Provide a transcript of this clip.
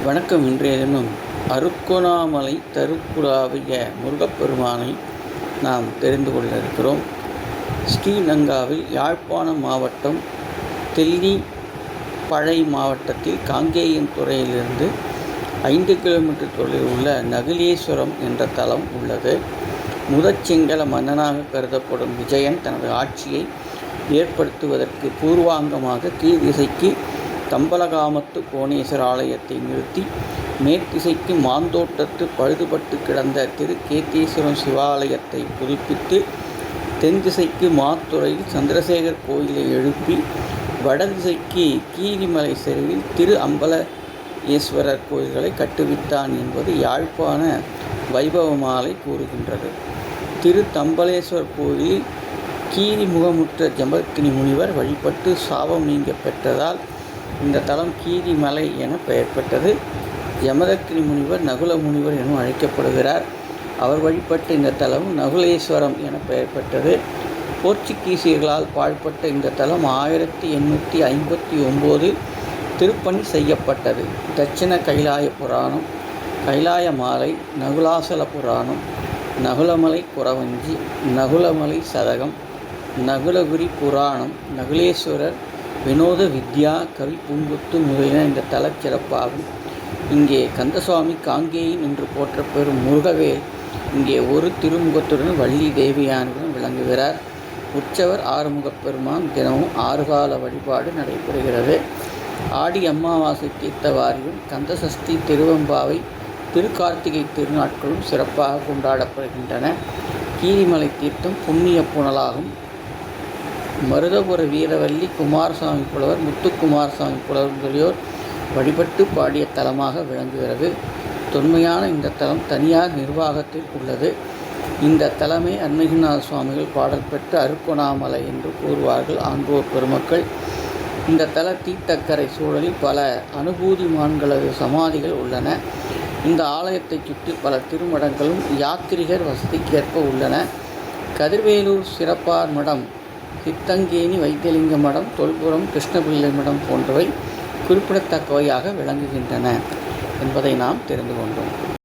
வணக்கம். இன்றைய தினம் அருக்கொணாமலை தருக்குலாவிய முருகப்பெருமானை நாம் தெரிந்து கொள்ள இருக்கிறோம். ஸ்ரீலங்காவில் யாழ்ப்பாணம் மாவட்டம் தெல்லி பழை மாவட்டத்தில் காங்கேயம் துறையிலிருந்து 5 கிலோமீட்டர் தொலைவில் உள்ள நகுலேஸ்வரம் என்ற தலம் உள்ளது. முதற்சிங்கள மன்னனாக கருதப்படும் விஜயன் தனது ஆட்சியை ஏற்படுத்துவதற்கு பூர்வாங்கமாக கீழ்திசைக்கு தம்பலகாமத்து கோணேஸ்வர ஆலயத்தை நிறுத்தி மேற்திசைக்கு மாந்தோட்டத்து பழுதுபட்டு கிடந்த திருக்கேதீஸ்வரம் சிவாலயத்தை புதுப்பித்து தென் திசைக்கு மாத்துறையில் சந்திரசேகர் கோயிலை எழுப்பி வடதிசைக்கு கீரிமலை செருவில் திரு அம்பலேஸ்வரர் கோயில்களை கட்டுவித்தான் என்பது யாழ்ப்பாண வைபவமாலை கூறுகின்றது. திரு தம்பலேஸ்வரர் கோயிலில் கீரிமுகமுற்ற ஜமதக்கினி முனிவர் வழிபட்டு சாபம் நீங்க பெற்றதால் இந்த தலம் கீரிமலை என பெயர் பெற்றது. ஜமதக்கினி முனிவர் நகுல முனிவர் எனும் அழைக்கப்படுகிறார். அவர் வழிபட்ட இந்த தலம் நகுலேஸ்வரம் என பெயர் பெற்றது. போர்ச்சுகீசியர்களால் பாழ்பட்ட இந்த தலம் 1859 திருப்பணி செய்யப்பட்டது. தட்சிண கைலாய புராணம், கைலாய மாலை, நகுலாசல புராணம், நகுலமலை குறவஞ்சி, நகுலமலை சதகம், நகுலகுரி புராணம், நகுலேஸ்வரர் வினோத வித்யா, கவி பூங்குத்து முதலின இந்த தலச் சிறப்பாகும். இங்கே கந்தசுவாமி காங்கேயம் என்று போற்றப்பெறும் முருகவேல் இங்கே ஒரு திருமுகத்துடன் வள்ளி தேவியானுடன் விளங்குகிறார். உற்சவர் ஆறுமுகப்பெருமான் தினமும் 6 கால வழிபாடு நடைபெறுகிறது. ஆடி அமாவாசை தீர்த்தவாரியும் கந்தசஷ்டி திருவம்பாவை திருக்கார்த்திகை திருநாட்களும் சிறப்பாக கொண்டாடப்படுகின்றன. கீரிமலை தீர்த்தம் புண்ணிய புனலாகும். மருதபுர வீரவல்லி குமாரசாமி புலவர், முத்துக்குமாரசாமி புலவர் முதலியோர் வழிபட்டு பாடிய தலமாக விளங்குகிறது. தொன்மையான இந்த தலம் தனியார் நிர்வாகத்தில் உள்ளது. இந்த தலமே அருணகிரிநாத சுவாமிகள் பாடல் பெற்ற அருக்கொணாமலை என்று கூறுவார்கள் ஆன்றோர் பெருமக்கள். இந்த தல தீர்த்தக்கரை சூழலில் பல அனுபூதிமான்களது சமாதிகள் உள்ளன. இந்த ஆலயத்தை சுற்றி பல திருமடங்களும் யாத்திரிகர் வசதிக்கேற்ப உள்ளன. கதிர்வேலூர் சிறப்பார் மடம், சித்தங்கேணி வைத்தியலிங்க மடம், தொல்புரம் கிருஷ்ணபிள்ளை மடம் போன்றவை குறிப்பிடத்தக்கவையாக விளங்குகின்றன என்பதை நாம் தெரிந்து கொண்டோம்.